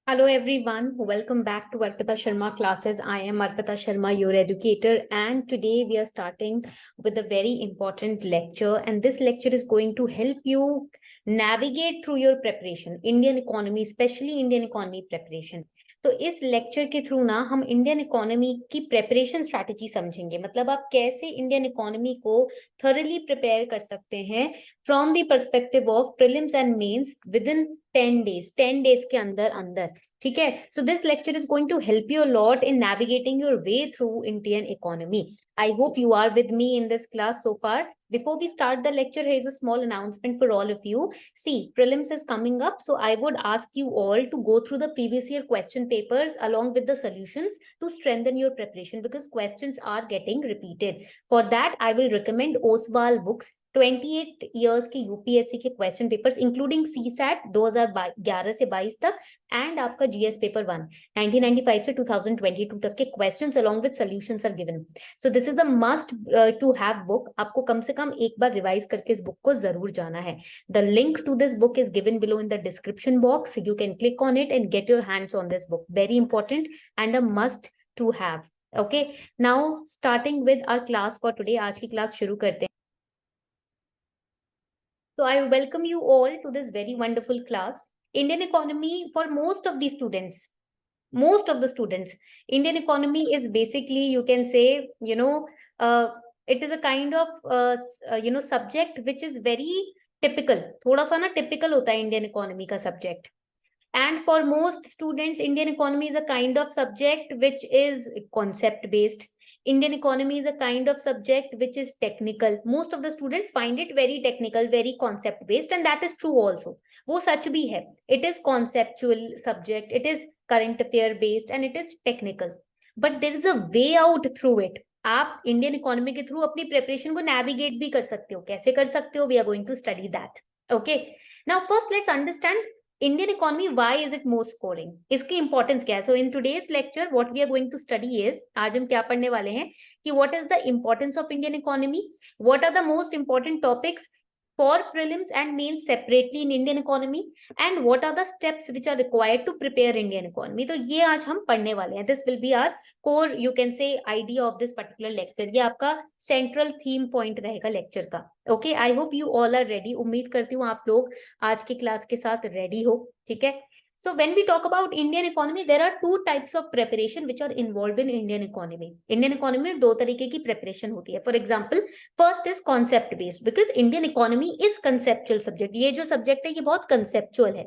Hello everyone, welcome back to Arpita Sharma classes. I am Arpita Sharma, your educator, and today we are starting with a very important lecture. And this lecture is going to help you navigate through your preparation, Indian economy, especially Indian economy preparation. तो इस lecture के through ना हम Indian economy की preparation strategy समझेंगे, मतलब आप कैसे इंडियन इकोनॉमी को थॉरली प्रिपेयर कर सकते हैं from the perspective of prelims and mains with in 10 days के अंदर अंदर. ठीक है. So this lecture is going to help you lot in navigating your way through Indian economy. I hope you are with me in this class so far. Before we start the lecture, here is a small announcement for all of you. See, prelims is coming up, so I would ask you all to go through the previous year question papers along with the solutions to strengthen your preparation because questions are getting repeated. For that, I will recommend Oswal books. 28 years के UPSC के question papers including CSAT 2011 से 22 तक and आपका GS paper 1 1995 से 2022 तक के questions along with solutions are given. So this is a must to have book. आपको कम से कम एक बार रिवाइज करके इस बुक को जरूर जाना है. The link to this book is given below in the description box. You can click on it and get your hands on this book. Very important and a must to have. Okay, now starting with our class for today. आज की class शुरू करते हैं. So I welcome you all to this very wonderful class. Indian economy for most of the students, Indian economy is basically, you can say, it is a kind of, subject which is very typical. थोड़ा सा ना typical होता है Indian economy का subject. And for most students, Indian economy is a kind of subject which is concept based. Indian economy is a kind of subject which is technical. Most of the students find it very technical, very concept based, and that is true also. वो सच भी है. It is conceptual subject, it is current affair based, and it is technical. But there is a way out through it. आप Indian economy के through अपनी preparation को navigate भी कर सकते हो. कैसे कर सकते हो? We are going to study that. Okay, now first let's understand Indian economy, why is it most scoring? इसकी इंपॉर्टेंस क्या है? So in today's lecture, what we are going to study is, आज हम क्या पढ़ने वाले हैं कि what is the importance of Indian economy, what are the most important topics for prelims and mains separately in Indian economy, and what are the steps which are required to prepare Indian economy. तो ये आज हम पढ़ने वाले हैं. This will be our core, you can say, idea of this particular lecture. ये आपका central theme point रहेगा lecture का. Okay, I hope you all are ready. उम्मीद करती हूँ आप लोग आज की क्लास के साथ रेडी हो. ठीक है. So when we talk about Indian economy, there are two types of preparation which are involved in Indian economy. Indian economy में दो तरीके की preparation होती है. For example, first is concept based because Indian economy is conceptual subject. ये जो subject है ये बहुत conceptual है.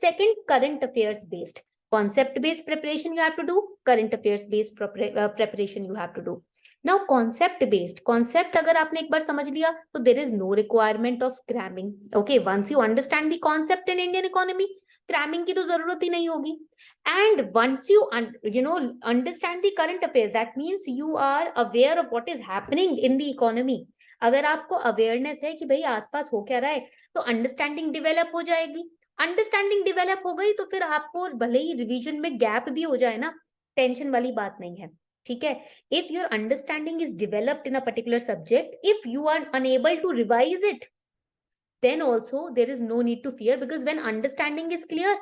Second, current affairs based. Concept based preparation you have to do. Current affairs based preparation you have to do. Now concept based, concept अगर आपने एक बार समझ लिया तो there is no requirement of cramming. Okay, once you understand the concept in Indian economy, cramming की तो जरूरत ही नहीं होगी. And once you understand the current affairs, that means you are aware of what is happening in the economy. अगर आपको awareness है कि भाई आसपास हो क्या रहा है तो अंडरस्टैंडिंग डेवलप हो जाएगी. अंडरस्टैंडिंग डेवलप हो गई तो फिर आपको भले ही रिवीजन में गैप भी हो जाए ना, टेंशन वाली बात नहीं है. ठीक है. If your understanding is developed in a particular subject, if you are unable to revise it, then also there is no need to fear because when understanding is clear,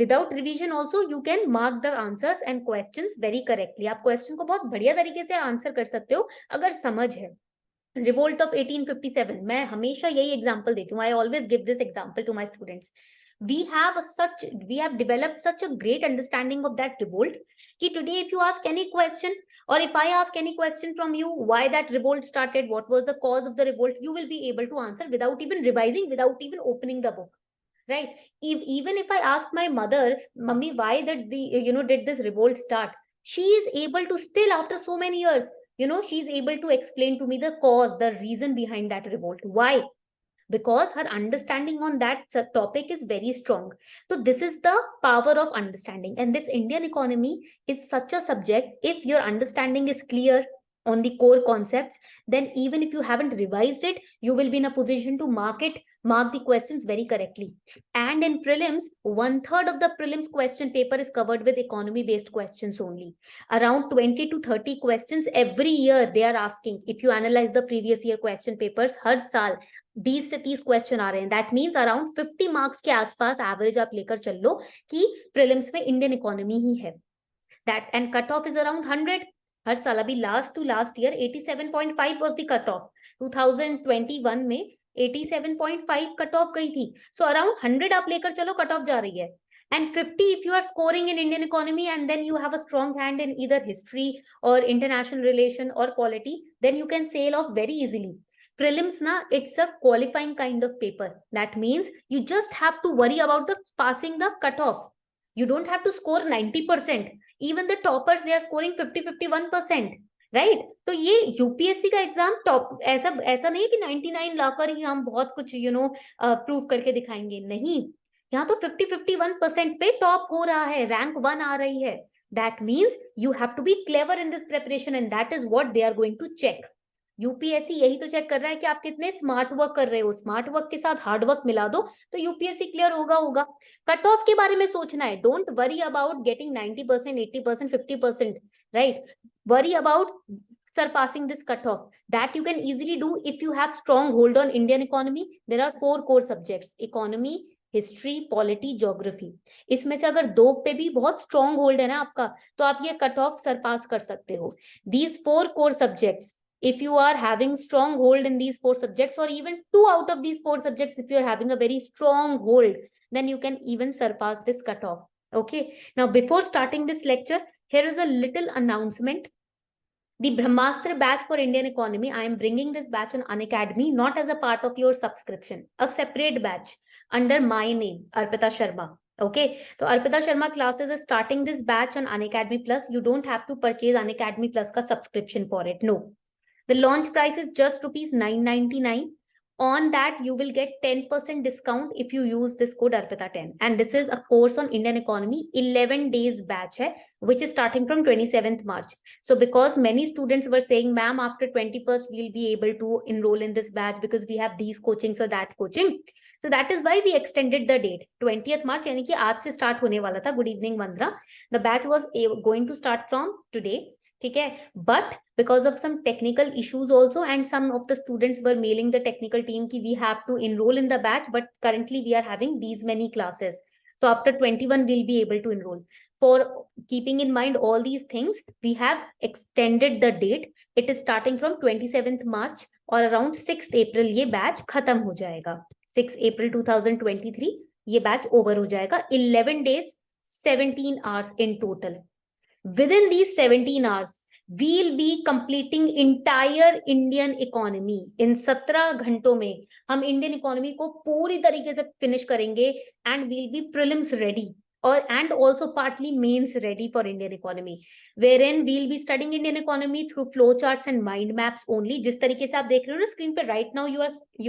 without revision also you can mark the answers and questions very correctly. आप question को बहुत बढ़िया तरीके से answer कर सकते हो अगर समझ है. रिवोल्ट ऑफ 1857, मैं हमेशा यही एग्जांपल देती हूँ. I always give this example to my students. we have developed such a great understanding of that revolt कि today if you ask any question or if I ask any question from you why that revolt started, what was the cause of the revolt, you will be able to answer without even revising, without even opening the book, right? Even if I ask my mother, mummy, why did this revolt start, she is able to still after so many years, she is able to explain to me the cause, the reason behind that revolt. Why? Because her understanding on that topic is very strong. So this is the power of understanding, and this Indian economy is such a subject. If your understanding is clear on the core concepts, then even if you haven't revised it, you will be in a position to mark the questions very correctly. And in prelims, 1/3 of the prelims question paper is covered with economy based questions only. Around 20 to 30 questions every year they are asking. If you analyze the previous year question papers, हर साल 20 से 30 question आ रहे हैं, that means around 50 marks के आसपास average आप लेकर चल लो कि प्रीलिम्स में इंडियन इकोनॉमी ही है, that and cut off is around 100 हर साल। अभी last to last year 87.5 was the cut off, 2021 में 87.5 कट ऑफ गई थी, सो अराउंड 100 आप लेकर चलो कट ऑफ जा रही है, and 50 if you are scoring in Indian economy and then you have a strong hand in either history or international relation or polity, then you can sail off very easily. Prelims na, it's a qualifying kind of paper. That means you just have to worry about the passing the cutoff. You don't have to score 90%. Even the toppers, they are scoring 50-51%. Right तो ये UPSC का exam top ऐसा नहीं कि 99 लाकर ही हम बहुत कुछ prove करके दिखाएंगे, नहीं, यहाँ तो 50-51% पे टॉप हो रहा है, रैंक 1 आ रही है। That means you have to be clever in this preparation and that is what they are going to check. UPSC यही तो चेक कर रहा है कि आप कितने स्मार्ट वर्क कर रहे हो, स्मार्ट वर्क के साथ हार्ड वर्क मिला दो तो यूपीएससी क्लियर होगा। कट ऑफ के बारे में सोचना है, don't worry about getting 90%, 80%, 50%, right, worry about surpassing this cutoff. That you can easily do if you have strong hold on Indian economy. There are 4 core subjects: economy, history, polity, geography. इसमें से अगर 2 पे भी बहुत strong hold है ना आपका, तो आप ये cut off surpass कर सकते हो। These 4 core subjects, if you are having strong hold in these 4 subjects, or even 2 out of these 4 subjects, if you are having a very strong hold, then you can even surpass this cutoff. Okay. Now, before starting this lecture, here is a little announcement. The Brahmastra batch for Indian economy, I am bringing this batch on Unacademy, not as a part of your subscription, a separate batch under my name, Arpita Sharma. Okay, so Arpita Sharma classes is starting this batch on Unacademy Plus. You don't have to purchase Unacademy Plus ka subscription for it. No, the launch price is just rupees 999. On that, you will get 10% discount if you use this code Arpita10. And this is a course on Indian economy, 11 days batch hai, which is starting from 27th March. So because many students were saying, ma'am, after 21st, we'll be able to enroll in this batch because we have these coachings or that coaching. So that is why we extended the date. 20th March, यानी कि आज से start होने वाला था. Good evening, Vandra. The batch was going to start from today. ठीक है, but because of some technical issues also, and some of the students were mailing the technical team ki we have to enroll in the batch, but currently we are having these many classes. So after 21 we'll be able to enroll. For keeping in mind all these things, we have extended the date. It is starting from 27th March और around 6th April ये batch खत्म हो जाएगा. 6 April 2023 ये batch over हो जाएगा. 11 days, 17 hours in total. Within these 17 hours, we'll be completing entire Indian economy. In 17 घंटों में हम Indian economy को पूरी तरीके से finish करेंगे and we'll be prelims ready and also partly mains ready for Indian economy, wherein we'll be studying Indian economy through flowcharts and mind maps only. जिस तरीके से आप देख रहे हो ना screen पे right now,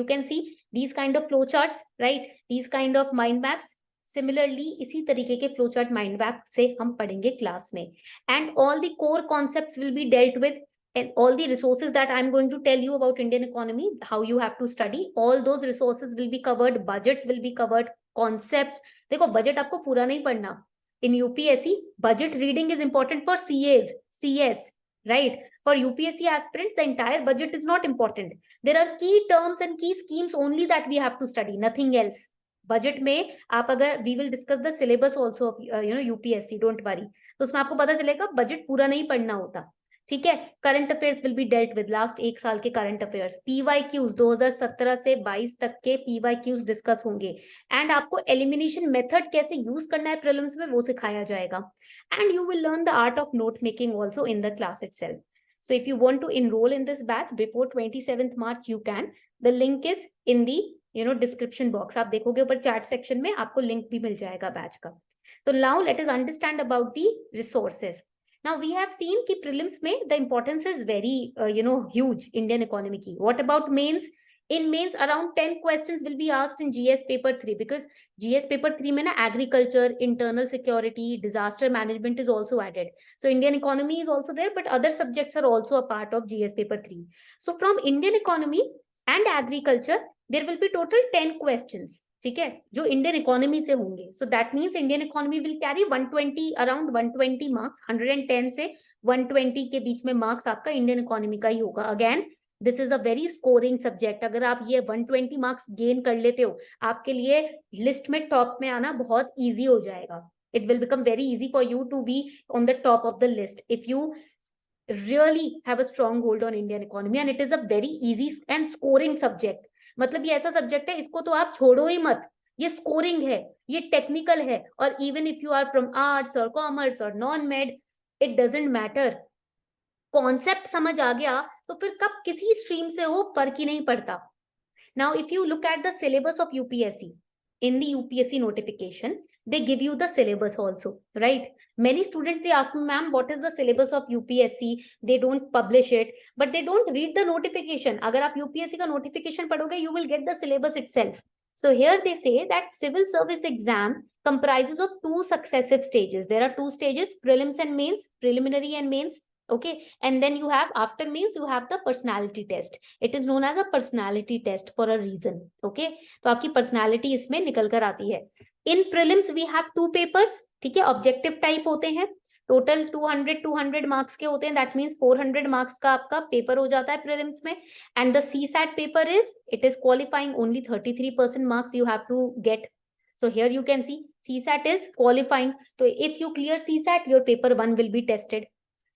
you can see these kind of flowcharts, right? These kind of mind maps. Similarly, इसी तरीके के flowchart mind map से हम पढ़ेंगे क्लास में, and all the core concepts will be dealt with, and all the resources that I'm going to tell you about Indian economy, how you have to study, all those resources will be covered, budgets will be covered, concept. देखो budget आपको पूरा नहीं पढ़ना. In UPSC, budget reading is important for CAs, CS, right? For UPSC aspirants, the entire budget is not important. There are key terms and key schemes only that we have to study, nothing else. Budget में आप अगर we will discuss the syllabus also UPSC, don't worry, तो उसमें आपको पता चलेगा budget पूरा नहीं पढ़ना होता. ठीक है, current affairs will be dealt with, last 1 साल के करंट अफेयर्स, पीवाईक्यूज 2017 से 22 तक के पीवाईक्यूज डिस्कस होंगे, एंड आपको एलिमिनेशन मेथड कैसे यूज करना है प्रीलिम्स में वो सिखाया जाएगा, and you will learn the art of note making also in the class itself. So if you want to enroll in this batch before 27th March, you can. The link is in the description box. आप देखोगे ऊपर chat section में आपको link भी मिल जाएगा batch का. So now let us understand about the resources. Now we have seen कि prelims में the importance is very huge Indian economy की. What about mains? In mains around 10 questions will be asked in GS paper 3, because GS paper 3 में ना agriculture, internal security, disaster management is also added. So Indian economy is also there, but other subjects are also a part of GS paper 3. So from Indian economy and agriculture, there will be total 10 questions. ठीक है, जो Indian economy से होंगे. So that means Indian economy will carry 120, around 120 marks. 110 से 120 के बीच में marks आपका Indian economy का ही होगा. Again, this is a very scoring subject. अगर आप ये 120 मार्क्स गेन कर लेते हो, आपके लिए लिस्ट में टॉप में आना बहुत ईजी हो जाएगा। It will become very easy for you to be on the top of the list if you really have a strong hold on Indian economy, and it is a very easy and scoring subject। मतलब ये ऐसा subject है, इसको तो आप छोड़ो ही मत, ये स्कोरिंग है, ये टेक्निकल है, और even if you are from arts और कॉमर्स और non med, it doesn't matter. Concept समझ आ गया तो फिर कब किसी स्ट्रीम से हो फर्क ही नहीं पड़ता। Now, if you look at the syllabus of UPSC, in the UPSC notification, they give you the syllabus also, right? Many students, they ask me, ma'am, what is the syllabus of UPSC? They don't publish it, but they don't read the notification. Agar aap UPSC ka notification padhoge, you will get the syllabus itself. So here they say that civil service exam comprises of 2 successive stages. There are 2 stages, prelims and mains, preliminary and mains. Okay, and then you have, after means you have the personality test. It is known as a personality test for a reason. Okay, तो आपकी personality इसमें निकल कर आती है। In prelims we have 2 papers, ठीक है, objective type होते हैं, टोटल 200 मार्क्स के होते हैं, दैट मीन्स 400 मार्क्स का आपका पेपर हो जाता है प्रीलिम्स में। And the CSAT paper is, it is qualifying only 33% marks you have to get. So here you can see CSAT is qualifying. So if you clear CSAT, your paper 1 will be tested.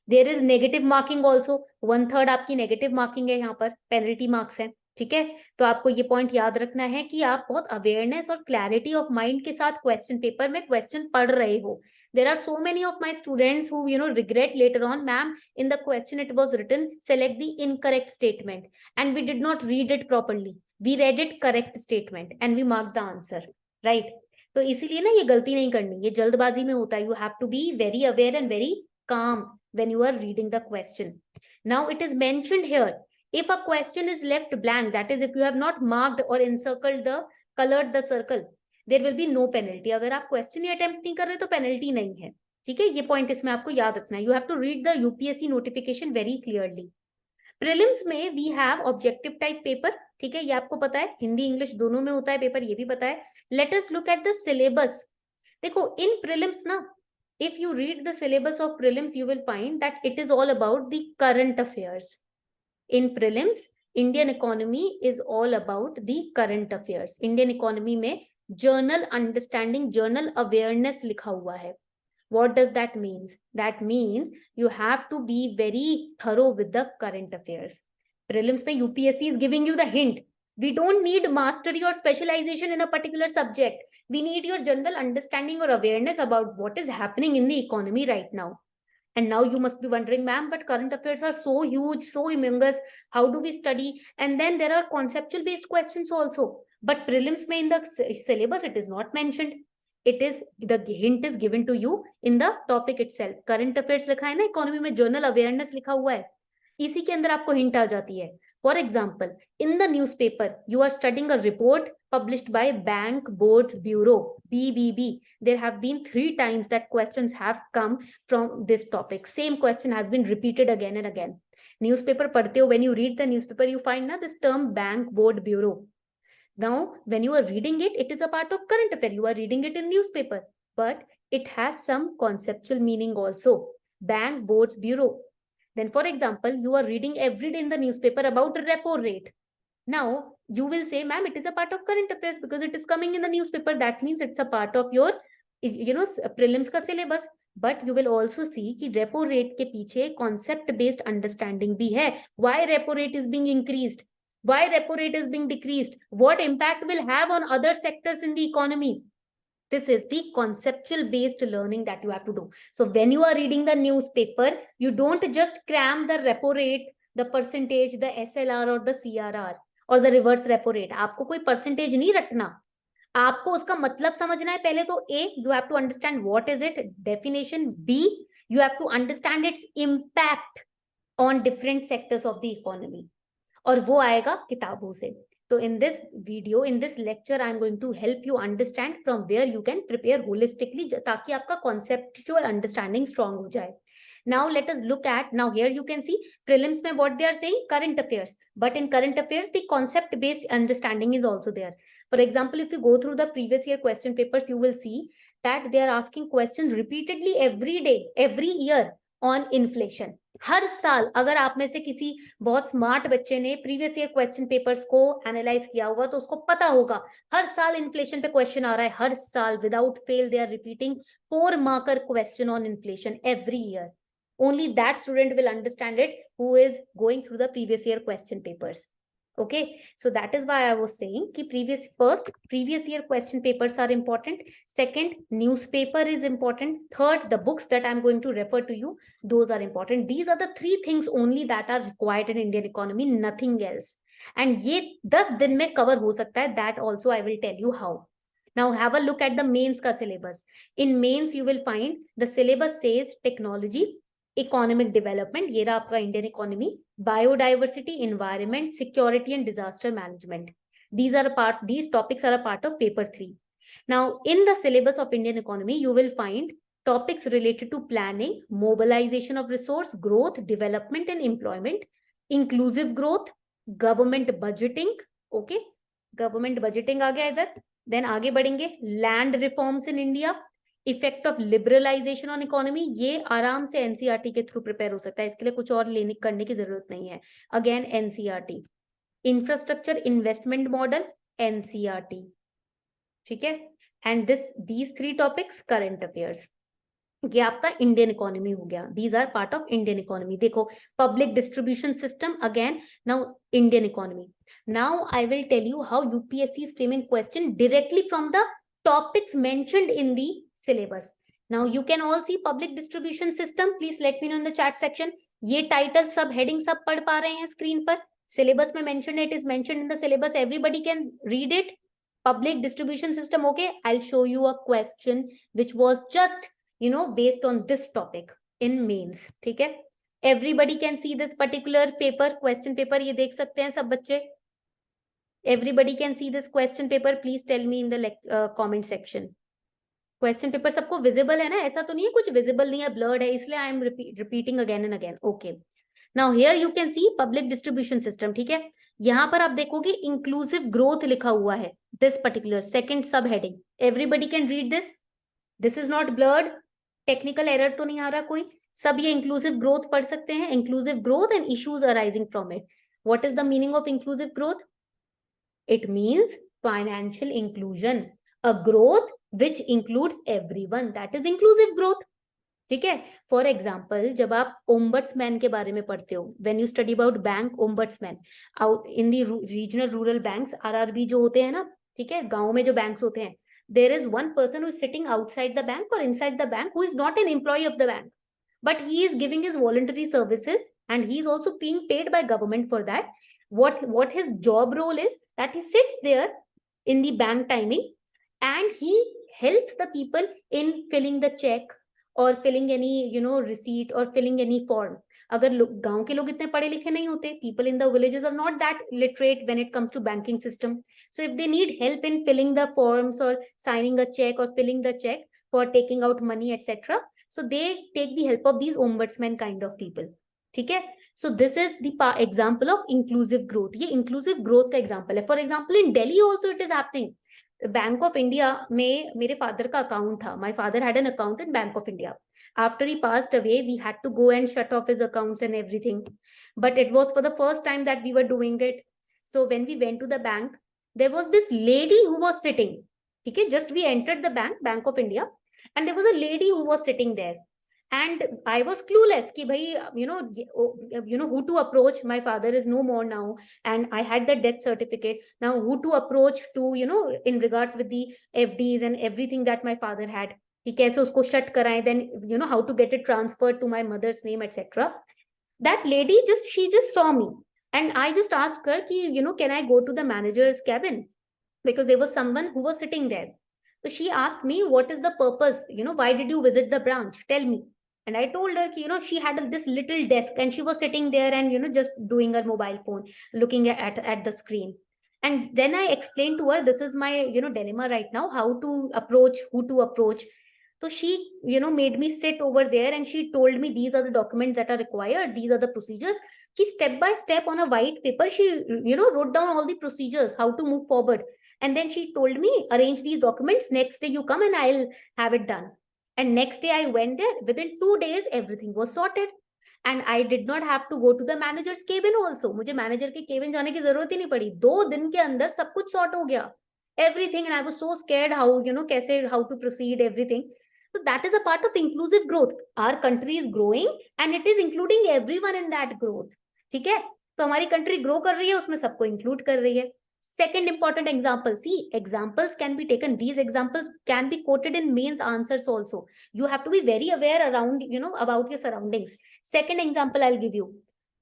There is negative marking also, 1/3 आपकी negative marking है, यहाँ पर penalty marks है, ठीक है। तो आपको ये पॉइंट याद रखना है कि आप बहुत अवेयरनेस और क्लैरिटी ऑफ माइंड के साथ क्वेश्चन पेपर में क्वेश्चन पढ़ रहे हो। There are so many of my students who regret later on, ma'am in the question it was written select the incorrect statement and we did not read it properly, we read it correct statement and we mark the answer, right. तो इसीलिए ना ये गलती नहीं करनी, ये जल्दबाजी में होता है। You have to be very aware and very calm when you are reading the question. Now it is mentioned here, if a question is left blank, that is if you have not marked or encircled the colored the circle, there will be no penalty. अगर आप question ही attempt नहीं कर रहे तो penalty नहीं है, ठीक है। ये पॉइंट इसमें आपको याद रखना है। You have to read the UPSC notification very clearly. Prelims में we have objective type paper, ठीक है, ये आपको पता है, हिंदी इंग्लिश दोनों में होता है पेपर, ये भी पता है। Let us look at the syllabus. देखो इन प्रीलिम्स ना, if you read the syllabus of prelims, you will find that it is all about the current affairs. In prelims, Indian economy is all about the current affairs. Indian economy में journal understanding, journal awareness लिखा हुआ है। What does that mean? That means you have to be very thorough with the current affairs. Prelims में UPSC is giving you the hint. We don't need mastery or specialization in a particular subject. We need your general understanding or awareness about what is happening in the economy right now. And now you must be wondering, ma'am, but current affairs are so huge, so humongous. How do we study? And then there are conceptual based questions also. But prelims mein in the syllabus, it is not mentioned. It is, the hint is given to you in the topic itself. Current affairs लिखा है ना, economy में journal awareness लिखा हुआ है, इसी के अंदर आपको hint आ जाती है। For example, in the newspaper, you are studying a report published by Bank Boards Bureau, BBB. There have been 3 times that questions have come from this topic. Same question has been repeated again and again. Newspaper padhte ho, when you read the newspaper, you find na this term Bank Board Bureau. Now, when you are reading it, it is a part of current affair. You are reading it in newspaper, but it has some conceptual meaning also. Bank Boards Bureau. Then, for example, you are reading every day in the newspaper about repo rate. Now, you will say, ma'am, it is a part of current affairs because it is coming in the newspaper. That means it's a part of your, prelims ka syllabus. But you will also see कि repo rate के पीछे concept based understanding भी है. Why repo rate is being increased? Why repo rate is being decreased? What impact will have on other sectors in the economy? This is the conceptual based learning that you have to do. So when you are reading the newspaper, you don't just cram the repo rate, the percentage, the SLR or the CRR or the reverse repo rate. आपको कोई percentage नहीं रटना, आपको उसका मतलब समझना है। पहले तो A, you have to understand what is it, definition. B, you have to understand its impact on different sectors of the economy, और वो आएगा किताबों से। So in this video, in this lecture, I am going to help you understand from where you can prepare holistically, ताकि आपका conceptual understanding strong हो जाए. Now let us look at, now here you can see prelims में what they are saying, current affairs. But in current affairs, the concept based understanding is also there. For example, if you go through the previous year question papers, you will see that they are asking questions repeatedly every day, every year on inflation. हर साल अगर आप में से किसी बहुत smart बच्चे ने previous year question papers को एनालाइज किया होगा तो उसको पता होगा हर साल इन्फ्लेशन पे क्वेश्चन आ रहा है, हर साल without fail they are repeating 4 marker question on inflation every year. Only that student will understand it who is going through the previous year question papers. Okay, so that is why I was saying ki previous year question papers are important. Second, newspaper is important. Third, the books that I'm going to refer to you, those are important. These are the 3 things only that are required in Indian economy, nothing else. And ye 10 din mein cover ho sakta hai, that also I will tell you how. Now have a look at the mains ka syllabus. In mains you will find the syllabus says technology, economic development, ये रहा आपका Indian economy, biodiversity, environment, security and disaster management. These topics are a part of paper 3. Now in the syllabus of Indian economy you will find topics related to planning, mobilization of resource, growth, development and employment, inclusive growth, government budgeting. Okay, government budgeting आ गया इधर. Then आगे बढ़ेंगे, land reforms in India, effect of liberalisation on economy. ये आराम से NCERT के through prepare हो सकता है, इसके लिए कुछ और करने की जरूरत नहीं है. Again NCERT. Infrastructure investment model, NCERT. ठीक है. And these 3 topics current affairs. ये आपका इंडियन इकोनॉमी हो गया. These are part of Indian economy. देखो public distribution system, again now Indian economy. Now I will tell you how UPSC is framing question directly from the topics mentioned in the syllabus. Now you can all see public distribution system. Please let me know in the chat section. ये title सब heading सब पढ़ पा रहे हैं screen पर? Syllabus में mentioned, it is mentioned in the syllabus. Everybody can read it. Public distribution system. Okay, I'll show you a question which was just based on this topic in mains. ठीक है. Everybody can see this particular paper, question paper. ये देख सकते हैं सब बच्चे. Everybody can see this question paper. Please tell me in the comment section. Question paper सबको visible है ना? ऐसा तो नहीं है कुछ visible नहीं है, blurred है, इसलिए I am repeating again and again. Okay. Now here you can see public distribution system. ठीक है. यहाँ पर आप देखोगे inclusive growth लिखा हुआ है. This particular second subheading. Everybody can read this. This is not blurred. Technical error तो नहीं आ रहा कोई. सब ये inclusive growth पढ़ सकते हैं. Inclusive growth and issues arising from it. What is the meaning of inclusive growth? It means financial inclusion, a growth which includes everyone. That is inclusive growth. ठीक है. For example, जब आप ombudsman के बारे में पढ़ते हो, when you study about bank ombudsman, out in the regional rural banks, RRB जो होते हैं ना, ठीक है, गांव में जो banks होते हैं, there is one person who is sitting outside the bank or inside the bank who is not an employee of the bank, but he is giving his voluntary services and he is also being paid by government for that. What his job role is that he sits there in the bank timing and he helps the people in filling the check or filling any receipt or filling any form. अगर गांव के लोग इतने पढ़े लिखे नहीं होते, people in the villages are not that literate when it comes to banking system. So if they need help in filling the forms or signing a check or filling the check for taking out money, etc., so they take the help of these ombudsman kind of people. ठीक है. So this is the example of inclusive growth. ये inclusive growth का example है. For example, in Delhi also it is happening. Bank of India में मेरे father का account था. My father had an account in Bank of India. After he passed away, we had to go and shut off his accounts and everything. But it was for the first time that we were doing it. So when we went to the bank, there was this lady who was sitting. Okay, just we entered the bank, Bank of India, and there was a lady who was sitting there. And I was clueless कि भाई who to approach. My father is no more now and I had the death certificate. Now who to approach to in regards with the FDs and everything that my father had, कि कैसे उसको shut कराएं, then how to get it transferred to my mother's name, etc. That lady she just saw me and I just asked her कि can I go to the manager's cabin, because there was someone who was sitting there. So she asked me, what is the purpose, why did you visit the branch, tell me. And I told her she had this little desk and she was sitting there and just doing her mobile phone, looking at the screen. And then I explained to her, this is my dilemma right now, how to approach, who to approach. So she made me sit over there and she told me these are the documents that are required, these are the procedures. She step by step on a white paper, she wrote down all the procedures, how to move forward. And then she told me, arrange these documents, next day you come and I'll have it done. And next day I went there. Within 2 days, everything was sorted. And I did not have to go to the manager's cabin also, मुझे manager के cabin जाने की जरूरत ही नहीं पड़ी, 2 दिन के अंदर सब कुछ सॉर्ट हो गया, everything, and I was so scared how, कैसे, how to proceed everything. So that is a part of inclusive growth. Our country is growing and it is including everyone in that growth. ठीक है, तो हमारी country grow कर रही है, उसमें सबको इंक्लूड कर रही है. Second important example, see, examples can be taken, these examples can be quoted in mains answers also. You have to be very aware around, about your surroundings. Second example I'll give you.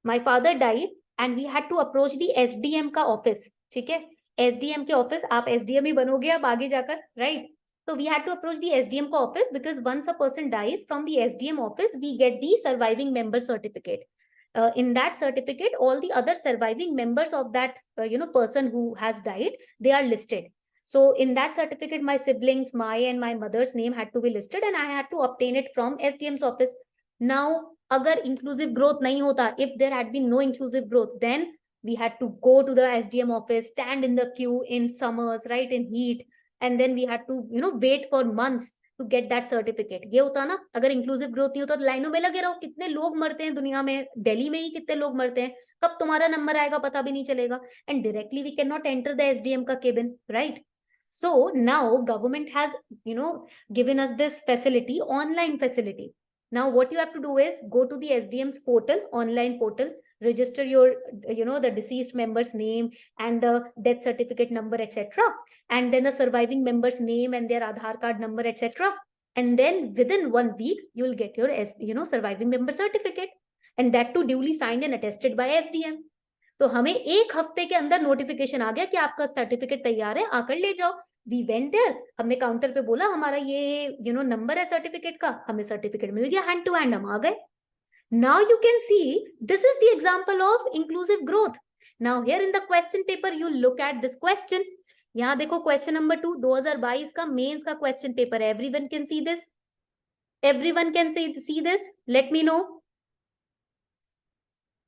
My father died and we had to approach the SDM का office. ठीक है, SDM के office, आप SDM ही बनोगे अब आगे जाकर, right? So we had to approach the SDM का office because once a person dies, from the SDM office we get the surviving member certificate. In that certificate, all the other surviving members of that person who has died, they are listed. So in that certificate, my siblings, my and my mother's name had to be listed, and I had to obtain it from SDM's office. Now, अगर inclusive growth नहीं होता, if there had been no inclusive growth, then we had to go to the SDM office, stand in the queue in summers, right, in heat, and then we had to wait for months to get that certificate. ये होता ना, अगर inclusive growth नहीं होता तो लाइनों में लगे रहो, कितने लोग मरते हैं दुनिया में, दिल्ली में ही कितने लोग मरते हैं, कब तुम्हारा नंबर आएगा पता भी नहीं चलेगा, and directly we cannot enter the SDM का cabin, right? So now government has given us this facility, online facility. Now what you have to do is go to the SDM's portal, online portal, register your the deceased member's name and the death certificate number, etc., and then the surviving member's name and their Aadhaar card number, etc., and then within 1 week you will get your surviving member certificate, and that too duly signed and attested by SDM. तो हमें 1 हफ्ते के अंदर notification आ गया कि आपका certificate तैयार है, आकर ले जाओ. वी वेंट देयर, हमने काउंटर पे बोला हमारा ये नंबर है सर्टिफिकेट का, हमें सर्टिफिकेट मिल गया, हैंड टू हैंड हम आ गए. Now you can see this is the example of inclusive growth. Now here in the question paper you look at this question. यहाँ देखो question number 2, 2022 का मेंस का question paper है. Everyone can see this. Everyone can see this. Let me know.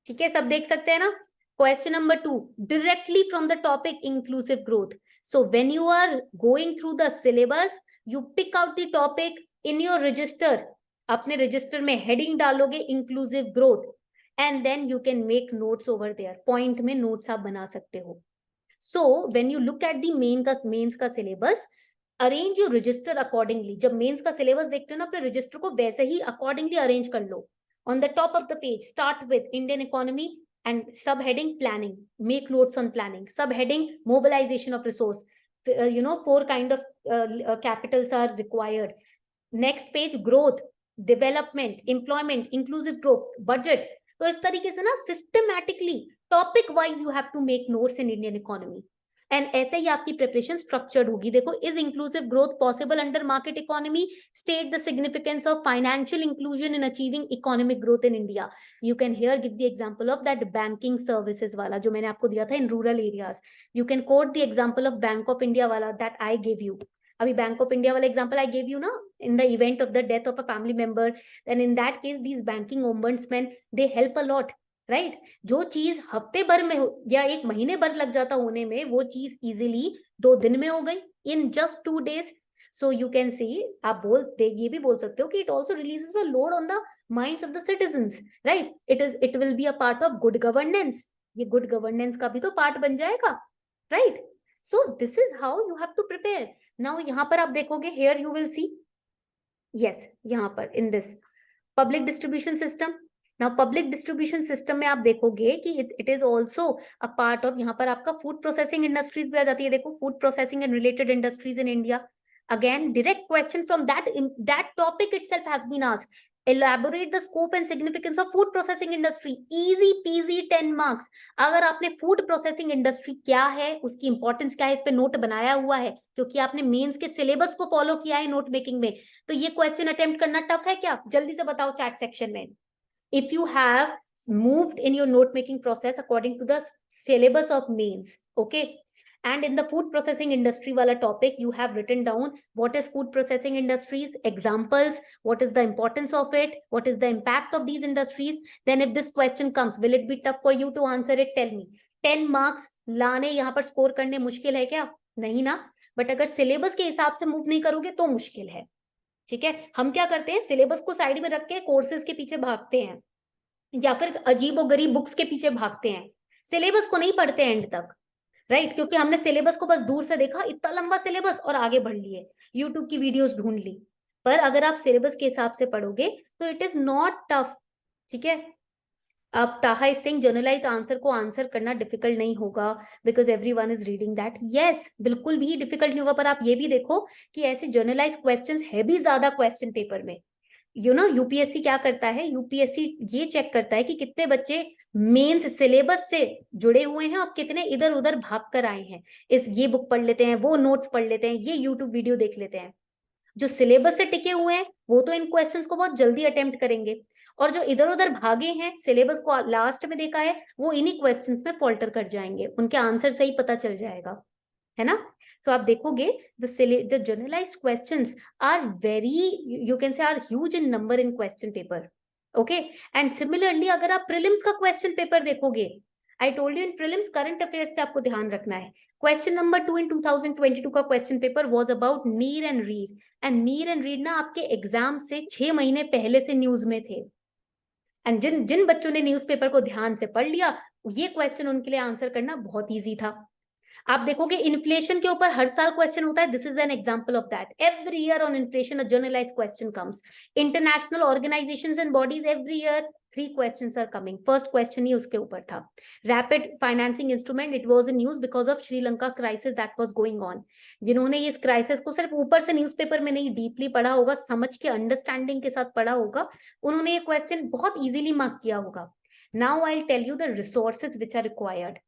ठीक है, सब देख सकते हैं ना? Question number 2, directly from the topic inclusive growth. So when you are going through the syllabus, you pick out the topic in your register. अपने register में heading डालोगे inclusive growth, and then you can make notes over there. Point में notes आप बना सकते हो. So when you look at the mains का syllabus, arrange your register accordingly. जब mains का syllabus देखते हो ना, अपने register को वैसे ही accordingly arrange कर लो. On the top of the page, start with Indian economy and subheading planning. Make notes on planning. Subheading mobilization of resource. 4 kind of capitals are required. Next page, growth, development, employment, inclusive growth, budget. तो इस तरीके से ना systematically, topic wise you have to make notes in Indian economy. And ऐसे ही आपकी preparation structured होगी. देखो, is inclusive growth possible under market economy? State the significance of financial inclusion in achieving economic growth in India. You can hear give the example of that banking services वाला जो मैंने आपको दिया था in rural areas. You can coat the example of bank of India वाला that I give you. अभी bank of India वाला example I give you ना, in the event of the death of a family member, then in that case these banking ombudsman they help a lot, right? जो चीज हफ्ते भर में या 1 महीने भर लग जाता होने में, वो चीज इजीली 2 दिन में हो गई, in just 2 days. So you can see, आप ये भी बोल सकते हो कि it also releases a load on the minds of the citizens, right? It will be a part of good governance. ये गुड गवर्नेंस का भी तो पार्ट बन जाएगा, right? So this is how you have to prepare. Now यहाँ पर आप देखोगे, here you will see, yes, यहाँ पर in this public distribution system. Now public distribution system में आप देखोगे कि it is also a part of, यहाँ पर आपका फूड प्रोसेसिंग इंडस्ट्रीज भी आ जाती है. देखो, food processing and related industries in India. Again direct question from that topic itself has been asked. Elaborate the scope and significance of food processing industry. Easy peasy 10 marks. अगर आपने food processing industry क्या है, उसकी importance क्या है, इस पे note बनाया हुआ है क्योंकि आपने मेंस के सिलेबस को फॉलो किया है नोट मेकिंग में, तो ये क्वेश्चन अटेम्प्ट करना टफ है क्या? जल्दी से बताओ चैट सेक्शन में. If you have moved in your note making process according to the syllabus of mains, okay, and in the food processing industry wala topic you have written down what is food processing industries, examples, what is the importance of it, what is the impact of these industries, then if this question comes, will it be tough for you to answer it? Tell me. 10 marks लाने यहाँ पर score करने मुश्किल है क्या? नहीं ना. But अगर सिलेबस के हिसाब से मूव नहीं करोगे तो मुश्किल है. ठीक है, हम क्या करते हैं, सिलेबस को साइड में रख के कोर्सेज के पीछे भागते हैं. या फिर अजीब और गरीब बुक्स के पीछे भागते हैं, सिलेबस को नहीं पढ़ते एंड तक, राइट? क्योंकि हमने सिलेबस को बस दूर से देखा, इतना लंबा सिलेबस, और आगे बढ़ लिए, यूट्यूब की वीडियोस ढूंढ ली। पर अगर आप सिलेबस के हिसाब से पढ़ोगे तो इट इज नॉट टफ, ठीक है? अब ताहा इज सेइंग जनरलाइज्ड आंसर को आंसर करना डिफिकल्ट नहीं होगा because everyone is reading that. Yes, बिल्कुल भी डिफिकल्ट नहीं होगा, पर आप ये भी देखो कि ऐसे जनरलाइज क्वेश्चंस है भी ज्यादा क्वेश्चन पेपर में। यूपीएससी क्या करता है, यूपीएससी ये चेक करता है कि कितने बच्चे मेंस सिलेबस से जुड़े हुए हैं और कितने इधर उधर भाग कर आए हैं, इस ये बुक पढ़ लेते हैं, वो नोट्स पढ़ लेते हैं, ये यूट्यूब वीडियो देख लेते हैं। जो सिलेबस से टिके हुए हैं वो तो इन क्वेश्चंस को बहुत जल्दी अटेम्प्ट करेंगे, और जो इधर उधर भागे हैं, सिलेबस को लास्ट में देखा है, वो इन्हीं क्वेश्चंस में फॉल्टर कर जाएंगे, उनके आंसर से ही पता चल जाएगा, है ना? सो आप देखोगे the generalized questions are very, you can say, are huge in number in question paper. Okay, and similarly अगर आप prelims का question paper देखोगे, I told you in prelims current affairs पे आपको ध्यान रखना है। Question number 2 in 2022 का question paper was about नीर and रीर, and नीर and रीर ना आपके एग्जाम से 6 महीने पहले से न्यूज में थे, एंड जिन जिन बच्चों ने न्यूज़पेपर को ध्यान से पढ़ लिया, ये क्वेश्चन उनके लिए आंसर करना बहुत ईजी था। आप देखोगे इन्फ्लेशन के ऊपर हर साल क्वेश्चन होता है, this is an example of that. Every year on inflation a generalised question comes. International organisations and bodies, every year 3 questions are coming. First question ही उसके ऊपर था। Rapid financing instrument, it was in news because of Sri Lanka crisis that was going on. जिन्होंने इस crisis को सिर्फ ऊपर से न्यूज़पेपर में नहीं, डीपली पढ़ा होगा, समझ के अंडरस्टैंडिंग के साथ पढ़ा होगा, उन्होंने ये क्वेश्चन बहुत इजीली मार्क किया होगा। Now I tell you the resources which are required,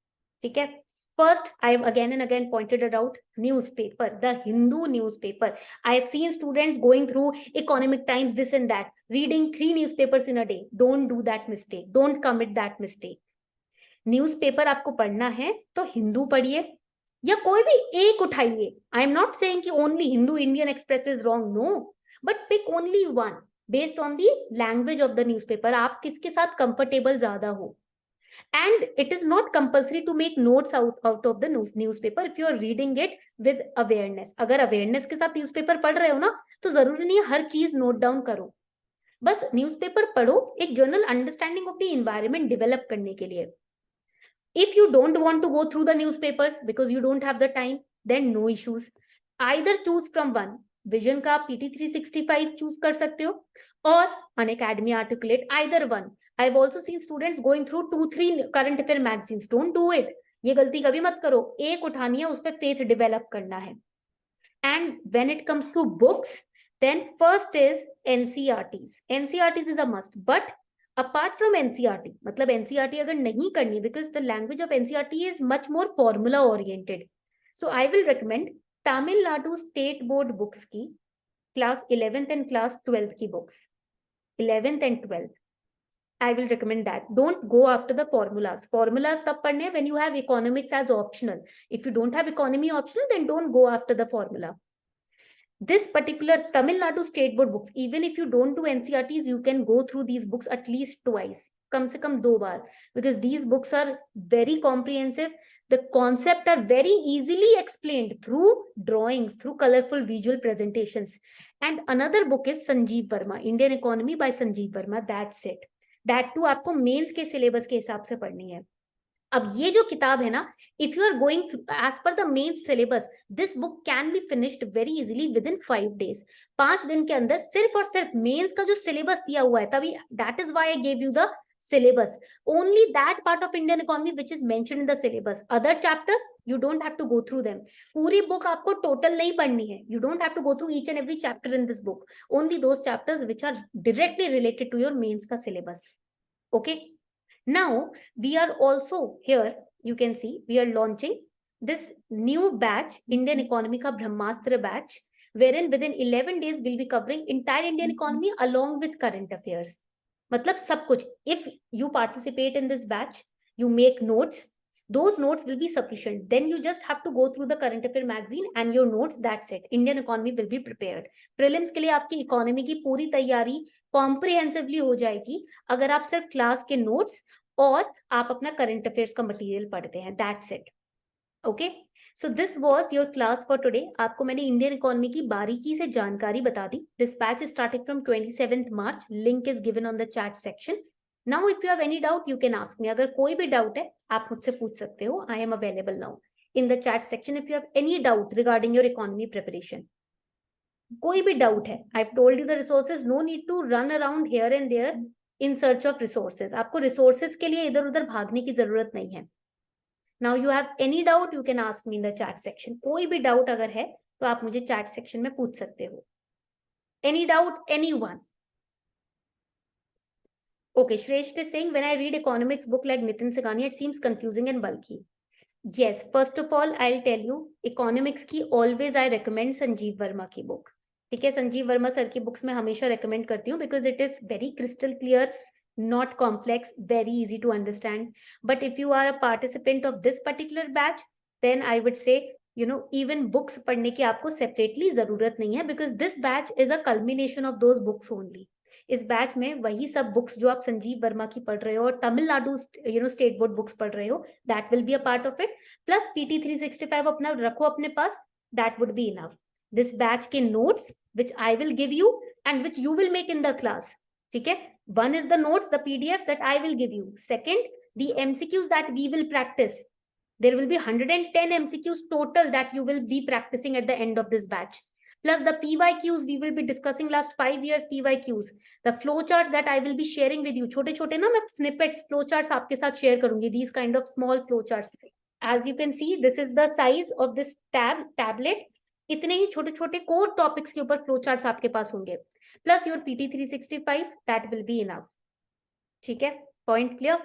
ठीक है? First, I have again and again pointed it out, newspaper, the Hindu newspaper. I have seen students going through Economic Times, this and that, reading 3 newspapers in a day. Don't do that mistake. Don't commit that mistake. Newspaper आपको पढ़ना है तो हिंदू पढ़िए या कोई भी एक उठाइए। I am not saying कि only Hindu Indian Express is wrong, no, but pick only one based on the language of the newspaper. आप किसके साथ comfortable ज्यादा हो। And it is not compulsory to make notes out of the newspaper if you are reading it with awareness. अगर awareness के साथ newspaper पढ़ रहे हो ना, तो जरूरी नहीं है हर चीज नोट डाउन करो, बस newspaper पढ़ो एक general understanding of the environment develop करने के लिए। If you don't want to go through the newspapers because you don't have the time, then no issues. Either choose from one. Vision का PT 365 choose कर सकते हो, और Unacademy Articulate, either one. I've also seen students going through 2-3 current affair magazines. Don't do it. ये गलती कभी मत करो, एक उठानी है, उस पर faith develop करना है। And when it comes to books, then first is NCERTs. NCERTs is a must, but apart from NCERT, मतलब NCERT अगर नहीं करनी, because the language of NCERT is much more formula oriented, so I will recommend Tamil Nadu State Board books की class 11th and class 12th की books, 11th and 12th, I will recommend that. Don't go after the formulas. Formulas तब पढ़ने when you have economics as optional. If you don't have economy optional, then don't go after the formula. This particular Tamil Nadu State Board books, even if you don't do NCERTs, you can go through these books at least twice, कम से कम 2 बार, because these books are very comprehensive. The concept are very easily explained through drawings, through colorful visual presentations. And another book is Sanjeev Verma, Indian Economy by Sanjeev Verma. That's it. That too आपको mains के syllabus के हिसाब से पढ़नी है। अब ये जो किताब है ना, if you are going as per the main syllabus, this book can be finished very easily with in 5 days, 5 दिन के अंदर, सिर्फ और सिर्फ मेंस का जो सिलेबस दिया हुआ है, तभी that is why I give you the syllabus, only that part of Indian economy which is mentioned in the syllabus. Other chapters you don't have to go through them. पूरी book आपको total नहीं पढ़नी है, you don't have to go through each and every chapter in this book, only those chapters which are directly related to your mains का syllabus. Okay, now we are also here, you can see we are launching this new batch, Indian economy का ब्रह्मास्त्र batch, wherein within 11 days we'll be covering entire Indian economy along with current affairs. मतलब सब कुछ। If you participate in this batch, you make notes, those notes will be sufficient. Then you just have to go through the current affair magazine and your notes, that's it. Indian economy will be prepared. Prelims के लिए आपकी economy की पूरी तैयारी comprehensively हो जाएगी अगर आप सिर्फ क्लास के नोट्स और आप अपना करंट अफेयर्स का मटेरियल पढ़ते हैं, that's it. Okay, so this was your class for today. आपको मैंने इंडियन इकोनॉमी की बारीकी से जानकारी बता दी। This batch is starting from 27th March, link is given on the chat section. Now if you have any doubt you can ask me, अगर कोई भी डाउट है आप मुझसे पूछ सकते हो. I am available now in the chat section if you have any doubt regarding your economy preparation. कोई भी डाउट है, I've told you the resources, no need to run around here and there in search of resources. आपको resources के लिए इधर उधर भागने की जरूरत नहीं है. Now you have any doubt you can ask me in the chat section. कोई भी डाउट अगर है तो आप मुझे chat section में पूछ सकते हो. Any doubt, anyone? Okay, Shresh is saying when I read economics book like Nitin Sagania it seems confusing and bulky. Yes, first of all I'll tell you economics की always I recommend Sanjeev Verma की book. ठीक है, Sanjeev Verma sir की books में हमेशा recommend करती हूँ because it is very crystal clear, not complex, very easy to understand. But if you are a participant of this particular batch, then I would say you know even books पढ़ने की आपको separately जरूरत नहीं है because this batch is a culmination of those books only. इस batch में वही सब बुक्स जो आप संजीव वर्मा की पढ़ रहे हो और तमिलनाडु स्टेट बोर्ड बुक्स पढ़ रहे हो that will be a part of it, plus PT 365 अपना रखो अपने पास, that would be enough. This batch के notes which I will give you and which you will make in the class, ठीक है, one is the notes the PDF that I will give you, second the MCQs that we will practise. There will be 110 MCQs total that you will be practicing at the end of this batch. Plus the PYQs we will be discussing last 5 years PYQs. The flowcharts that I will be sharing with you. छोटे छोटे ना मैं snippets flowcharts आपके साथ share करूंगी. These kind of small flowcharts. As you can see, this is the size of this tablet. इतने ही छोटे छोटे core topics के ऊपर flowcharts आपके पास होंगे. Plus your PT 365 that will be enough. ठीक है, point clear?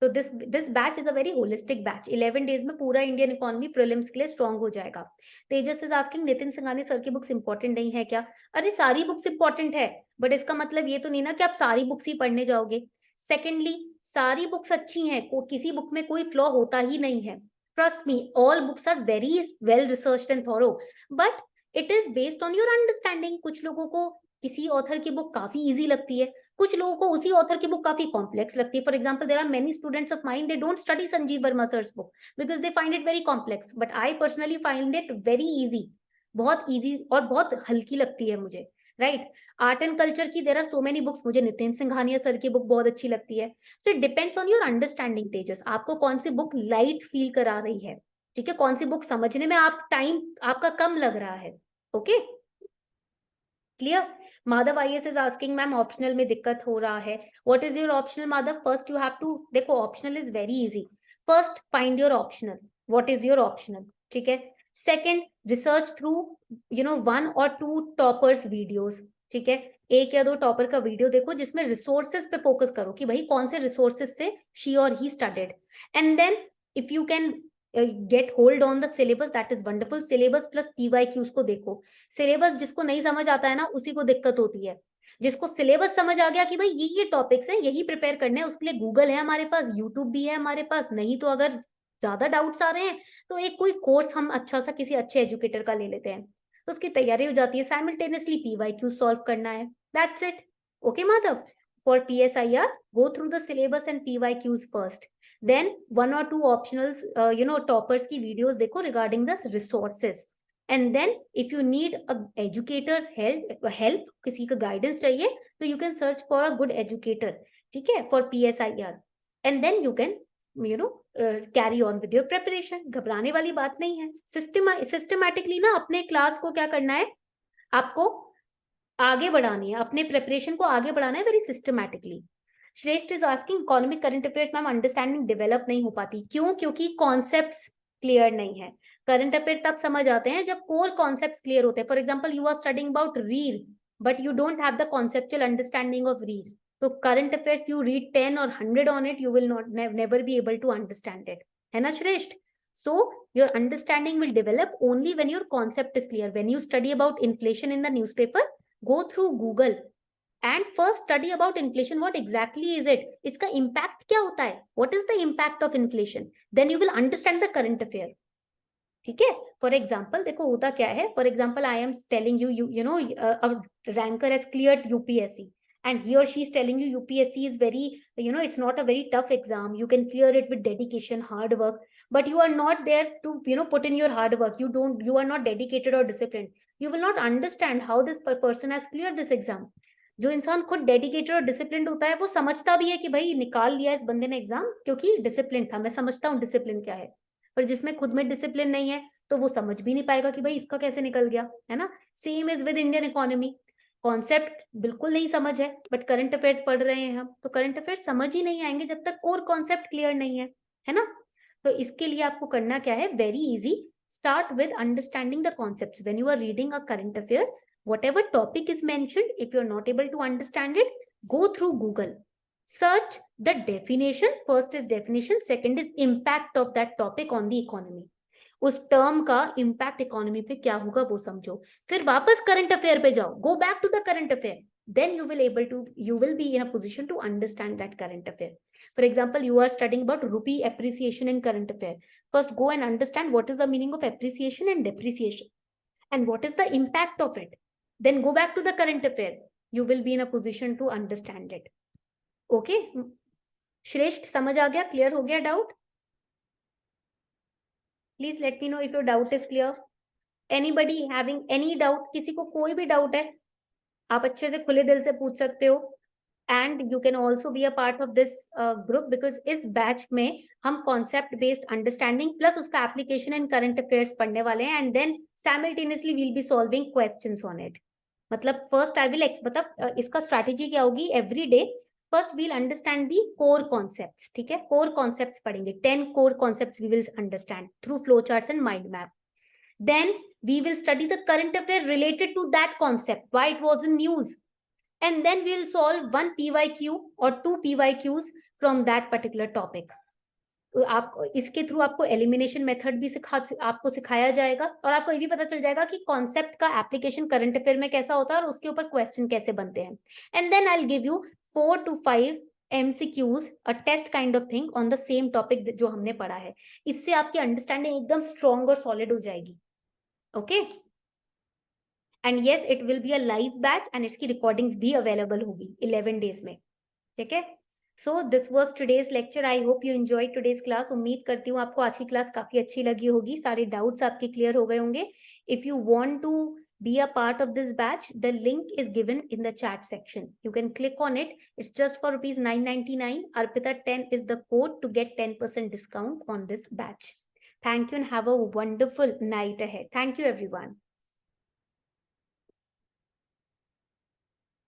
तो this batch is a very holistic batch. 11 days में पूरा इंडियन इकोनॉमी प्रीलिम्स के लिए स्ट्रॉन्ग हो जाएगा. Tejas is asking Nitin Sanghani sir की बुक्स इंपॉर्टेंट नहीं है क्या? अरे सारी बुक्स इंपॉर्टेंट है, बट इसका मतलब ये तो नहीं ना कि आप सारी बुक्स ही पढ़ने जाओगे. सेकेंडली सारी बुक्स अच्छी हैं, किसी बुक में कोई फ्लॉ होता ही नहीं है. Trust me, all books are very well researched and thorough, but it is based on your understanding. कुछ लोगों को किसी ऑथर की बुक काफी इजी लगती है, कुछ लोगों को उसी ऑथर की बुक काफी कॉम्प्लेक्स लगती है. For example there are many students of mine they don't study Sanjeev Verma sir's book because they find it very complex, but I personally find it very easy. बहुत इजी और बहुत हल्की लगती है मुझे, राइट. आर्ट एंड कल्चर की there are so many books, मुझे Nitin Singhania sir की बुक बहुत अच्छी लगती है. So it depends on your understanding. Tejas, आपको कौन सी बुक लाइट फील करा रही है, ठीक है, कौन सी बुक समझने में आप टाइम आपका कम लग रहा है. Okay, clear. Madhav IAS is asking ma'am optional में दिक्कत हो रहा है. What is your optional Madhav? First you have to देखो, optional is very easy. First find your optional, what is your optional, ठीक है. Second research through you know 1 or 2 toppers videos, ठीक है. 1 या 2 टॉपर का वीडियो देखो जिसमें रिसोर्सेज पे फोकस करो कि भाई कौन से रिसोर्सेज से शी और he studied, and then if you can get hold on the syllabus that is wonderful. Syllabus plus PYQs को देखो. सिलेबस जिसको नहीं समझ आता है ना उसी को दिक्कत होती है. जिसको सिलेबस समझ आ गया कि भाई ये टॉपिक्स हैं यही प्रिपेयर करने हैं, उसके लिए गूगल है हमारे पास, यूट्यूब भी है हमारे पास. नहीं तो अगर ज्यादा डाउट्स आ रहे हैं तो एक कोई कोर्स हम अच्छा सा किसी अच्छे एजुकेटर का ले लेते हैं, तो उसकी तैयारी हो जाती है. साइमल्टेनियसली PYQ सॉल्व करना है, that's it. Okay Madhav, for PSIR go through the syllabus and PYQs first, then 1 or 2 optionals toppers की videos देखो regarding the resources, and then if you need a educator's help किसी का guidance चाहिए तो you can search for a good educator, ठीक है, for PSIR, and then you can carry on with your preparation. घबराने वाली बात नहीं है. systematically ना अपने क्लास को क्या करना है, आपको आगे बढ़ानी है, अपने प्रिपरेशन को आगे बढ़ाना है वेरी सिस्टमैटिकली. श्रेष्ठ is asking economic current affairs ma'am understanding develop नहीं हो पाती. क्यों? क्योंकि कॉन्सेप्ट्स क्लियर नहीं है. करंट अफेयर तब समझ आते हैं जब कोर कॉन्सेप्ट्स क्लियर होते हैं. For example you are studying about reel but you don't have the conceptual understanding of reel, तो current affairs you read 10 or 100 on it, you will not never be able to understand it, है ना श्रेष्ठ. So your understanding will develop only when your concept is clear. When you study about inflation in the newspaper, go through Google and first study about inflation. What exactly is it? इसका impact क्या होता है? What is the impact of inflation? Then you will understand the current affair. ठीक है. For example, देखो होता क्या है. For example, I am telling you, a ranker has cleared UPSC, and he or she is telling you UPSC is very, it's not a very tough exam. You can clear it with dedication, hard work. But you are not there to, put in your hard work. You are not dedicated or disciplined. You will not understand how this person has cleared this exam. जो इंसान खुद dedicated और discipline होता है वो समझता भी है कि भाई निकाल लिया इस बंदे ने एग्जाम क्योंकि डिसिप्लिन था, मैं समझता हूँ डिसिप्लिन क्या है। पर जिसमें खुद में डिसिप्लिन नहीं है तो वो समझ भी नहीं पाएगा कि भाई इसका कैसे निकल गया, है ना। Same is with Indian economy, concept बिल्कुल नहीं समझ है बट करंट अफेयर्स पढ़ रहे हैं हम, तो करंट अफेयर्स समझ ही नहीं आएंगे जब तक कोर कॉन्सेप्ट क्लियर नहीं है ना। तो इसके लिए आपको करना क्या है, very easy, start with understanding the concepts when you are reading a current affair, whatever topic is mentioned, if you're not able to understand it, go through Google, search the definition. First is definition, second is impact of that topic on the economy. उस term का impact economy पे क्या होगा वो समझो, फिर वापस current affair पे जाओ, go back to the current affair, then you will be in a position to understand that current affair. For example, you are studying about rupee appreciation in current affair. First go and understand what is the meaning of appreciation and depreciation and what is the impact of it. Then go back to the current affair. You will be in a position to understand it. Okay? श्रेष्ठ समझ आ गया, clear हो गया doubt? Please let me know if your doubt is clear. Anybody having any doubt? किसी को कोई भी डाउट है आप अच्छे से खुले दिल से पूछ सकते हो. And you can also be a part of this group because इस बैच में हम concept based understanding plus उसका application and current affairs पढ़ने वाले हैं and then simultaneously we'll be solving questions on it. मतलब first I will मतलब इसका strategy क्या होगी, every day first we'll understand the core concepts, ठीक है, core concepts पढ़ेंगे, 10 core concepts we will understand through flowcharts and mind map. Then we will study the current affair related to that concept, why it was in news. And then we will solve one PYQ or 2 PYQs from that particular topic. तो आप इसके through आपको elimination method भी आपको सिखाया जाएगा और आपको ये भी पता चल जाएगा कि कॉन्सेप्ट का एप्लीकेशन करंट अफेयर में कैसा होता है और उसके ऊपर क्वेश्चन कैसे बनते हैं. And then I will give you 4 to 5 MCQs, a test kind of thing on the same topic जो हमने पढ़ा है. इससे आपकी अंडरस्टैंडिंग एकदम स्ट्रॉन्ग और सॉलिड हो जाएगी. Okay and yes it will be a live batch and इसकी रिकॉर्डिंग्स भी अवेलेबल होगी 11 डेज में. ठीक है, so this was today's lecture. I hope you enjoyed today's class. उम्मीद करती हूँ आपको आज की क्लास काफी अच्छी लगी होगी, सारे डाउट्स आपके क्लियर हो गए होंगे. If you want to be a part of this batch, the link is given in the chat section. You can click on it. It's just for rupees 999. Arpita 10 is the code to get 10% discount on this batch. Thank you and have a wonderful night ahead. Thank you everyone.